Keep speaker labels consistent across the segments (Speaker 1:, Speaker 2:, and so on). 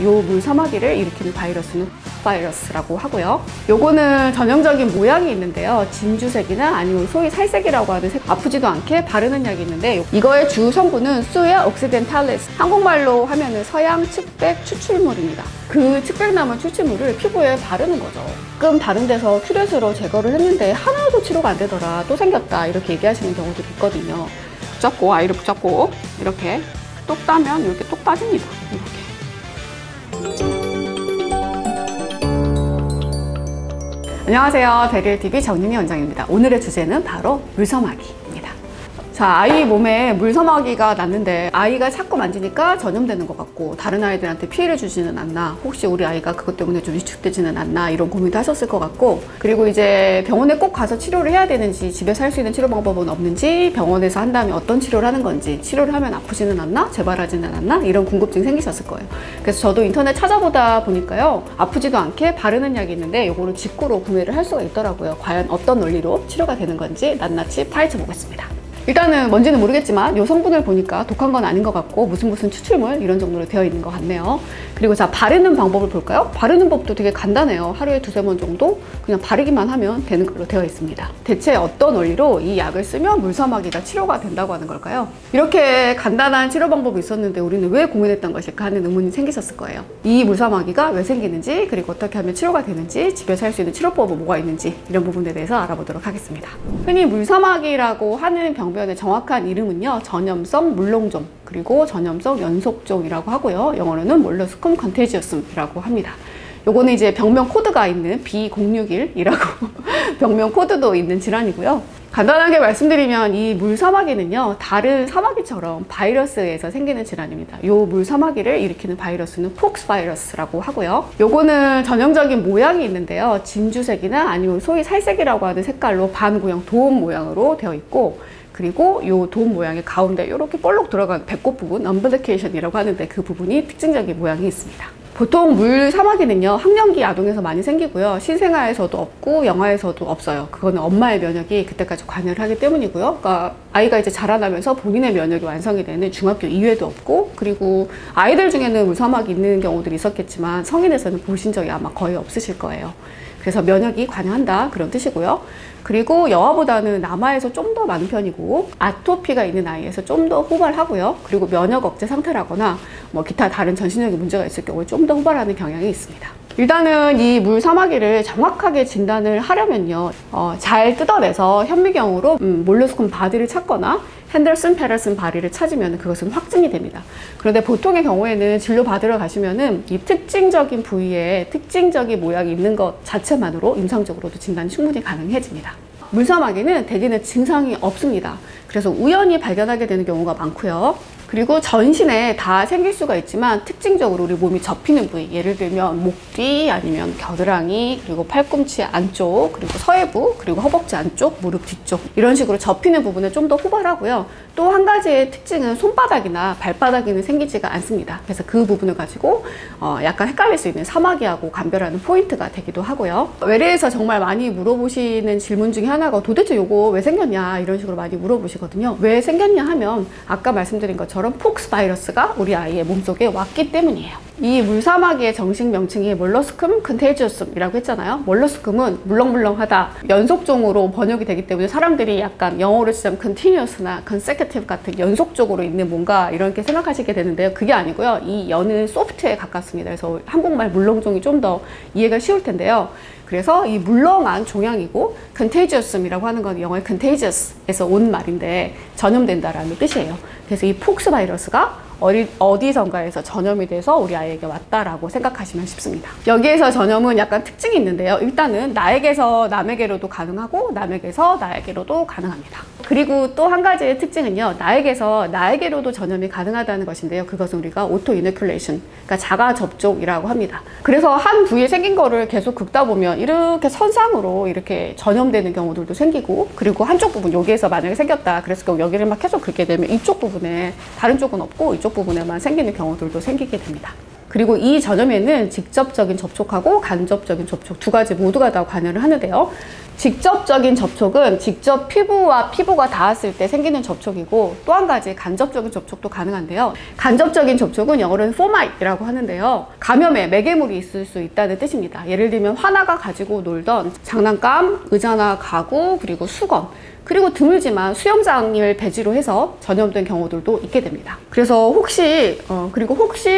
Speaker 1: 요 물사마귀를 일으키는 바이러스는 바이러스라고 하고요. 요거는 전형적인 모양이 있는데요. 진주색이나 아니면 소위 살색이라고 하는 색, 아프지도 않게 바르는 약이 있는데 이거의 주 성분은 수야 옥시덴탈레스, 한국말로 하면은 서양 측백 추출물입니다. 그 측백나무 추출물을 피부에 바르는 거죠. 가끔 다른 데서 큐렛으로 제거를 했는데 하나도 치료가 안 되더라, 또 생겼다, 이렇게 얘기하시는 경우도 있거든요. 붙잡고, 아이를 붙잡고 이렇게 똑 따면 이렇게 똑 빠집니다. 이렇게. 안녕하세요. 베리엘TV 정윤희 원장입니다. 오늘의 주제는 바로 물사마귀입니다. 자, 아이 몸에 물사마귀가 났는데 아이가 자꾸 만지니까 전염되는 것 같고 다른 아이들한테 피해를 주지는 않나, 혹시 우리 아이가 그것 때문에 좀 위축되지는 않나, 이런 고민도 하셨을 것 같고, 그리고 이제 병원에 꼭 가서 치료를 해야 되는지, 집에서 할 수 있는 치료 방법은 없는지, 병원에서 한다면 어떤 치료를 하는 건지, 치료를 하면 아프지는 않나, 재발하지는 않나, 이런 궁금증이 생기셨을 거예요. 그래서 저도 인터넷 찾아보다 보니까요, 아프지도 않게 바르는 약이 있는데 요거를 직구로 구매를 할 수가 있더라고요. 과연 어떤 원리로 치료가 되는 건지 낱낱이 파헤쳐 보겠습니다. 일단은 뭔지는 모르겠지만 이 성분을 보니까 독한 건 아닌 것 같고 무슨 추출물 이런 정도로 되어 있는 것 같네요. 그리고 자, 바르는 방법을 볼까요? 바르는 법도 되게 간단해요. 하루에 2-3번 정도 그냥 바르기만 하면 되는 걸로 되어 있습니다. 대체 어떤 원리로 이 약을 쓰면 물사마귀가 치료가 된다고 하는 걸까요? 이렇게 간단한 치료 방법이 있었는데 우리는 왜 고민했던 것일까 하는 의문이 생기셨을 거예요. 이 물사마귀가 왜 생기는지, 그리고 어떻게 하면 치료가 되는지, 집에서 할 수 있는 치료법은 뭐가 있는지, 이런 부분에 대해서 알아보도록 하겠습니다. 흔히 물사마귀라고 하는 병변의 정확한 이름은요, 전염성 물롱종, 그리고 전염성 연속종이라고 하고요, 영어로는 몰러스쿰 컨테지어스이라고 합니다. 요거는 이제 병명 코드가 있는 B061이라고 병명 코드도 있는 질환이고요. 간단하게 말씀드리면 이 물사마귀는요, 다른 사마귀처럼 바이러스에서 생기는 질환입니다. 요 물사마귀를 일으키는 바이러스는 폭스 바이러스라고 하고요. 요거는 전형적인 모양이 있는데요, 진주색이나 아니면 소위 살색이라고 하는 색깔로 반구형 도움 모양으로 되어 있고, 그리고 이 돔 모양의 가운데 이렇게 볼록 들어간 배꼽 부분, 엄블리케이션이라고 하는데 그 부분이 특징적인 모양이 있습니다. 보통 물사마귀는요, 학령기 아동에서 많이 생기고요, 신생아에서도 없고 영아에서도 없어요. 그거는 엄마의 면역이 그때까지 관여를 하기 때문이고요. 그러니까 아이가 이제 자라나면서 본인의 면역이 완성이 되는 중학교 이후에도 없고, 그리고 아이들 중에는 물사마귀 있는 경우들이 있었겠지만 성인에서는 보신 적이 아마 거의 없으실 거예요. 그래서 면역이 관여한다, 그런 뜻이고요. 그리고 여아보다는 남아에서 좀 더 많은 편이고, 아토피가 있는 아이에서 좀 더 후발하고요. 그리고 면역 억제 상태라거나 뭐 기타 다른 전신적인 문제가 있을 경우에 좀 더 후발하는 경향이 있습니다. 일단은 이 물사마귀를 정확하게 진단을 하려면요, 잘 뜯어내서 현미경으로 몰러스쿰 바디를 찾거나 핸더슨 페더슨 바디를 찾으면 그것은 확증이 됩니다. 그런데 보통의 경우에는 진료 받으러 가시면은 이 특징적인 부위에 특징적인 모양이 있는 것 자체만으로 임상적으로도 진단이 충분히 가능해집니다. 물사마귀는 대개는 증상이 없습니다. 그래서 우연히 발견하게 되는 경우가 많고요. 그리고 전신에 다 생길 수가 있지만 특징적으로 우리 몸이 접히는 부위, 예를 들면 목 뒤, 아니면 겨드랑이, 그리고 팔꿈치 안쪽, 그리고 서해부, 그리고 허벅지 안쪽, 무릎 뒤쪽, 이런 식으로 접히는 부분은 좀 더 후발하고요. 또 한 가지의 특징은 손바닥이나 발바닥에는 생기지가 않습니다. 그래서 그 부분을 가지고 약간 헷갈릴 수 있는 사마귀하고 감별하는 포인트가 되기도 하고요. 외래에서 정말 많이 물어보시는 질문 중에 하나가 도대체 요거 왜 생겼냐, 이런 식으로 많이 물어보시거든요. 왜 생겼냐 하면 아까 말씀드린 것처럼 폭스 바이러스가 우리 아이의 몸속에 왔기 때문이에요. 이 물사마귀의 정식 명칭이 몰러스쿰 컨테지어스이라고 했잖아요. 몰러스쿰은 물렁물렁하다, 연속종으로 번역이 되기 때문에 사람들이 약간 영어로 치자면 continuous나 consecutive 같은 연속적으로 있는 뭔가 이렇게 생각하시게 되는데요. 그게 아니고요. 이 연은 소프트에 가깝습니다. 그래서 한국말 물렁종이 좀 더 이해가 쉬울 텐데요. 그래서 이 물렁한 종양이고, contagious이라고 하는 건 영어의 contagious에서 온 말인데 전염된다라는 뜻이에요. 그래서 이 폭스 바이러스가 어디선가에서 전염이 돼서 우리 아이에게 왔다라고 생각하시면 쉽습니다. 여기에서 전염은 약간 특징이 있는데요. 일단은 나에게서 남에게로도 가능하고 남에게서 나에게로도 가능합니다. 그리고 또 한 가지의 특징은요, 나에게서 나에게로도 전염이 가능하다는 것인데요. 그것은 우리가 오토 이노큘레이션, 그러니까 자가 접종이라고 합니다. 그래서 한 부위에 생긴 거를 계속 긁다 보면 이렇게 선상으로 이렇게 전염되는 경우들도 생기고, 그리고 한쪽 부분, 여기에서 만약에 생겼다 그래서 여기를 막 계속 긁게 되면 이쪽 부분에, 다른 쪽은 없고 이쪽 부분에만 생기는 경우들도 생기게 됩니다. 그리고 이 전염에는 직접적인 접촉하고 간접적인 접촉 두 가지 모두가 다 관여를 하는데요. 직접적인 접촉은 직접 피부와 피부가 닿았을 때 생기는 접촉이고, 또 한 가지 간접적인 접촉도 가능한데요. 간접적인 접촉은 영어로는 포마이트라고 하는데요. 감염에 매개물이 있을 수 있다는 뜻입니다. 예를 들면 화나가 가지고 놀던 장난감, 의자나 가구, 그리고 수건, 그리고 드물지만 수영장을 배지로 해서 전염된 경우들도 있게 됩니다. 그래서 혹시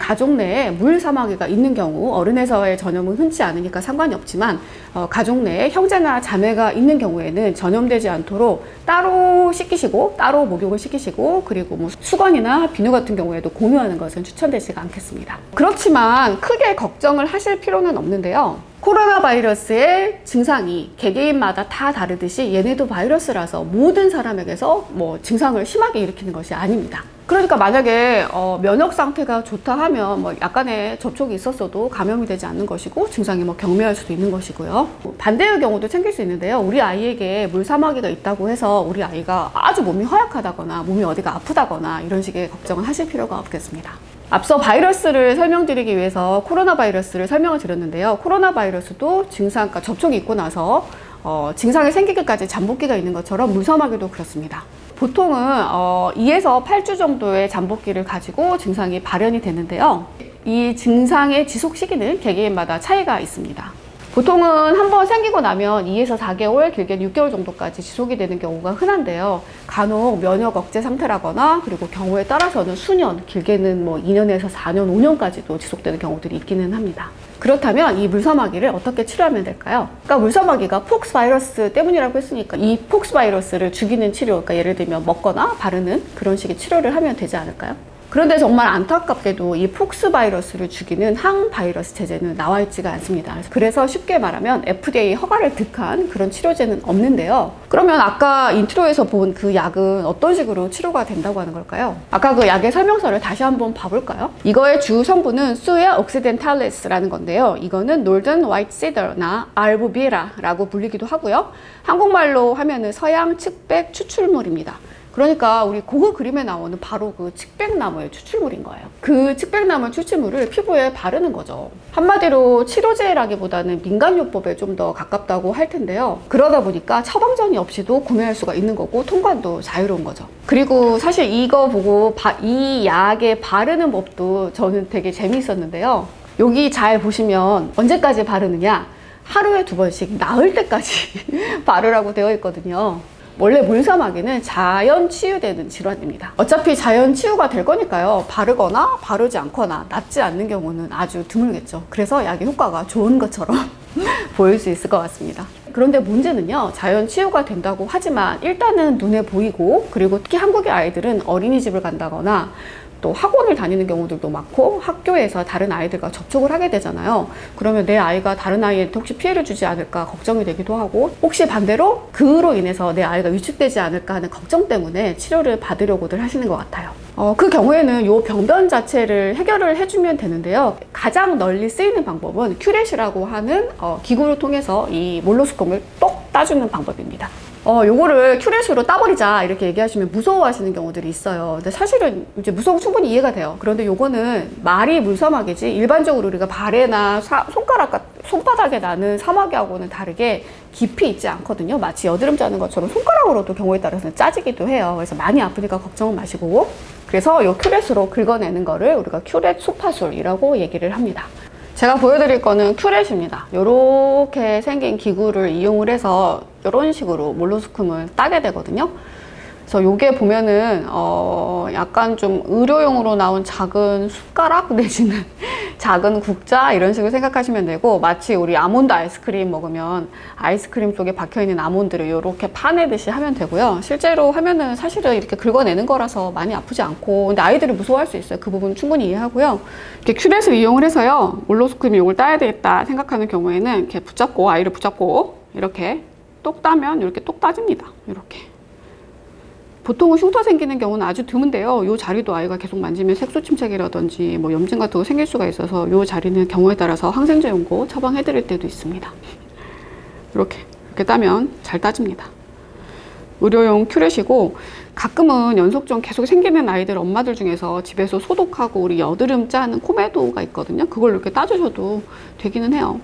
Speaker 1: 가족 내에 물 사마귀가 있는 경우, 어른에서의 전염은 흔치 않으니까 상관이 없지만 가족 내에 형제나 자매가 있는 경우에는 전염되지 않도록 따로 씻기시고 따로 목욕을 시키시고, 그리고 뭐 수건이나 비누 같은 경우에도 공유하는 것은 추천되지가 않겠습니다. 그렇지만 크게 걱정을 하실 필요는 없는데요. 코로나 바이러스의 증상이 개개인마다 다 다르듯이 얘네도 바이러스라서 모든 사람에게서 뭐 증상을 심하게 일으키는 것이 아닙니다. 그러니까 만약에 면역 상태가 좋다 하면 뭐 약간의 접촉이 있었어도 감염이 되지 않는 것이고, 증상이 뭐 경미할 수도 있는 것이고요. 반대의 경우도 생길 수 있는데요. 우리 아이에게 물사마귀가 있다고 해서 우리 아이가 아주 몸이 허약하다거나 몸이 어디가 아프다거나 이런 식의 걱정은 하실 필요가 없겠습니다. 앞서 바이러스를 설명드리기 위해서 코로나 바이러스를 설명을 드렸는데요. 코로나 바이러스도 증상, 그러니까 접촉이 있고 나서 증상이 생기기까지 잠복기가 있는 것처럼 물사마귀도 그렇습니다. 보통은 2에서 8주 정도의 잠복기를 가지고 증상이 발현이 되는데요. 이 증상의 지속 시기는 개개인마다 차이가 있습니다. 보통은 한번 생기고 나면 2에서 4개월, 길게는 6개월 정도까지 지속이 되는 경우가 흔한데요. 간혹 면역 억제 상태라거나, 그리고 경우에 따라서는 수년, 길게는 뭐 2년에서 4년, 5년까지도 지속되는 경우들이 있기는 합니다. 그렇다면 이 물사마귀를 어떻게 치료하면 될까요? 그러니까 물사마귀가 폭스 바이러스 때문이라고 했으니까 이 폭스 바이러스를 죽이는 치료, 그러니까 예를 들면 먹거나 바르는 그런 식의 치료를 하면 되지 않을까요? 그런데 정말 안타깝게도 이 폭스 바이러스를 죽이는 항바이러스 제제는 나와 있지가 않습니다. 그래서 쉽게 말하면 FDA 허가를 득한 그런 치료제는 없는데요. 그러면 아까 인트로에서 본 그 약은 어떤 식으로 치료가 된다고 하는 걸까요? 아까 그 약의 설명서를 다시 한번 봐볼까요? 이거의 주 성분은 수야 옥시덴탈리스라는 건데요. 이거는 노던 화이트 시더나 알부비라라고 불리기도 하고요. 한국말로 하면은 서양 측백 추출물입니다. 그러니까 우리 고흐 그림에 나오는 바로 그 측백나무의 추출물인 거예요. 그 측백나무 추출물을 피부에 바르는 거죠. 한마디로 치료제라기보다는 민간요법에 좀 더 가깝다고 할 텐데요. 그러다 보니까 처방전이 없이도 구매할 수가 있는 거고, 통관도 자유로운 거죠. 그리고 사실 이거 보고 이 약에 바르는 법도 저는 되게 재미있었는데요. 여기 잘 보시면 언제까지 바르느냐, 하루에 2번씩 나을 때까지 바르라고 되어 있거든요. 원래 물사마귀는 자연 치유되는 질환입니다. 어차피 자연 치유가 될 거니까요. 바르거나 바르지 않거나 낫지 않는 경우는 아주 드물겠죠. 그래서 약의 효과가 좋은 것처럼 보일 수 있을 것 같습니다. 그런데 문제는요, 자연 치유가 된다고 하지만 일단은 눈에 보이고, 그리고 특히 한국의 아이들은 어린이집을 간다거나 또 학원을 다니는 경우들도 많고, 학교에서 다른 아이들과 접촉을 하게 되잖아요. 그러면 내 아이가 다른 아이한테 혹시 피해를 주지 않을까 걱정이 되기도 하고, 혹시 반대로 그로 인해서 내 아이가 위축되지 않을까 하는 걱정 때문에 치료를 받으려고들 하시는 것 같아요. 그 경우에는 이 병변 자체를 해결을 해주면 되는데요. 가장 널리 쓰이는 방법은 큐렛이라고 하는 기구를 통해서 이 몰루스콤을 똑 따주는 방법입니다. 요거를 큐렛으로 따버리자 이렇게 얘기하시면 무서워하시는 경우들이 있어요. 근데 사실은 이제 무서워 충분히 이해가 돼요. 그런데 요거는 말이 물사마귀지, 일반적으로 우리가 발에나 손바닥에 나는 사마귀하고는 다르게 깊이 있지 않거든요. 마치 여드름 짜는 것처럼 손가락으로도 경우에 따라서는 짜지기도 해요. 그래서 많이 아프니까 걱정은 마시고, 그래서 요 큐렛으로 긁어내는 거를 우리가 큐렛 소파술이라고 얘기를 합니다. 제가 보여드릴 거는 큐렛입니다. 이렇게 생긴 기구를 이용을 해서 이런 식으로 몰루스콤을 따게 되거든요. 그래서 요게 보면은 약간 좀 의료용으로 나온 작은 숟가락 내지는 작은 국자 이런 식으로 생각하시면 되고, 마치 우리 아몬드 아이스크림 먹으면 아이스크림 속에 박혀있는 아몬드를 이렇게 파내듯이 하면 되고요. 실제로 하면은 사실은 이렇게 긁어내는 거라서 많이 아프지 않고, 근데 아이들이 무서워할 수 있어요. 그 부분 충분히 이해하고요. 이렇게 큐렛을 이용을 해서요, 몰루스콤이 이걸 따야 되겠다 생각하는 경우에는 이렇게 붙잡고, 아이를 붙잡고 이렇게 똑 따면 이렇게 똑 따집니다. 이렇게. 보통은 흉터 생기는 경우는 아주 드문데요. 이 자리도 아이가 계속 만지면 색소 침착이라든지 뭐 염증 같은 거 생길 수가 있어서 이 자리는 경우에 따라서 항생제 연고 처방해 드릴 때도 있습니다. 이렇게 따면 잘 따집니다. 의료용 큐렛이고, 가끔은 연속종 계속 생기는 아이들 엄마들 중에서 집에서 소독하고 우리 여드름 짜는 코메도가 있거든요. 그걸 이렇게 따주셔도 되기는 해요.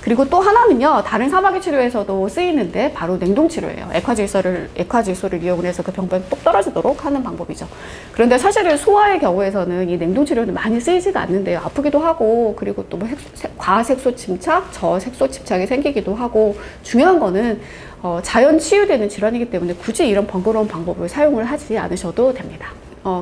Speaker 1: 그리고 또 하나는요, 다른 사마귀 치료에서도 쓰이는데 바로 냉동 치료예요. 액화질소를 이용을 해서 그 병변이 똑 떨어지도록 하는 방법이죠. 그런데 사실은 소아의 경우에서는 이 냉동 치료는 많이 쓰이지가 않는데요. 아프기도 하고, 그리고 또 뭐 과색소 침착, 저색소 침착이 생기기도 하고, 중요한 거는 자연 치유되는 질환이기 때문에 굳이 이런 번거로운 방법을 사용을 하지 않으셔도 됩니다.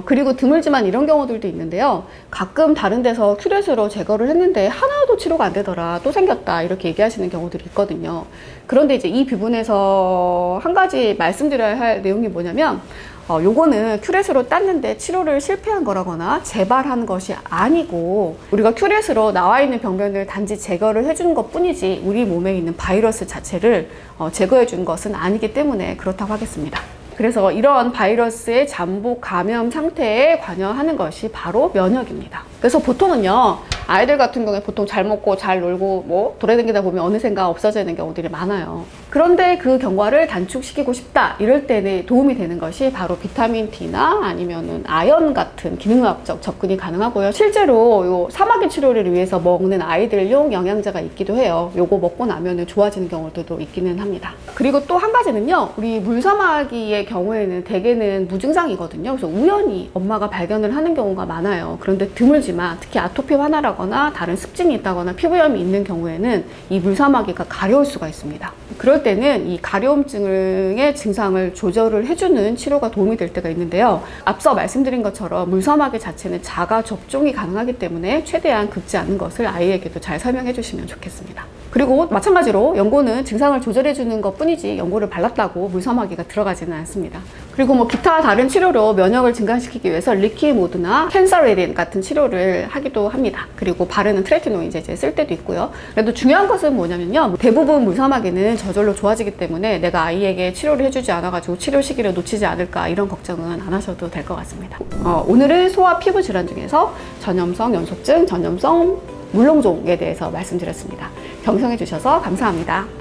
Speaker 1: 그리고 드물지만 이런 경우들도 있는데요. 가끔 다른 데서 큐렛으로 제거를 했는데 하나도 치료가 안 되더라, 또 생겼다, 이렇게 얘기하시는 경우들이 있거든요. 그런데 이제 이 부분에서 한 가지 말씀드려야 할 내용이 뭐냐면, 요거는 큐렛으로 땄는데 치료를 실패한 거라거나 재발한 것이 아니고, 우리가 큐렛으로 나와 있는 병변을 단지 제거를 해주는 것 뿐이지 우리 몸에 있는 바이러스 자체를 제거해 준 것은 아니기 때문에 그렇다고 하겠습니다. 그래서 이런 바이러스의 잠복 감염 상태에 관여하는 것이 바로 면역입니다. 그래서 보통은요, 아이들 같은 경우에 보통 잘 먹고 잘 놀고 뭐 돌아다니다 보면 어느샌가 없어지는 경우들이 많아요. 그런데 그 경과를 단축시키고 싶다, 이럴 때는 도움이 되는 것이 바로 비타민 D나 아니면은 아연 같은 기능학적 접근이 가능하고요. 실제로 요 사마귀 치료를 위해서 먹는 아이들용 영양제가 있기도 해요. 요거 먹고 나면은 좋아지는 경우들도 있기는 합니다. 그리고 또 한 가지는요, 우리 물사마귀의 경우에는 대개는 무증상이거든요. 그래서 우연히 엄마가 발견을 하는 경우가 많아요. 그런데 드물지만 특히 아토피 환아라거나 다른 습진이 있다거나 피부염이 있는 경우에는 이 물사마귀가 가려울 수가 있습니다. 그럴 때는 이 가려움증의 증상을 조절을 해주는 치료가 도움이 될 때가 있는데요. 앞서 말씀드린 것처럼 물사마귀 자체는 자가 접종이 가능하기 때문에 최대한 긁지 않는 것을 아이에게도 잘 설명해 주시면 좋겠습니다. 그리고 마찬가지로 연고는 증상을 조절해 주는 것 뿐이지 연고를 발랐다고 물사마귀가 들어가지는 않습니다. 그리고 뭐 기타 다른 치료로 면역을 증강시키기 위해서 리퀴모드나 캔서레린 같은 치료를 하기도 합니다. 그리고 바르는 트레티노이드 쓸 때도 있고요. 그래도 중요한 것은 뭐냐면요, 대부분 물사마귀는 저절로 좋아지기 때문에 내가 아이에게 치료를 해주지 않아가지고 치료 시기를 놓치지 않을까, 이런 걱정은 안 하셔도 될 것 같습니다. 오늘은 소아 피부 질환 중에서 전염성 연속증, 전염성 물농종에 대해서 말씀드렸습니다. 경청해 주셔서 감사합니다.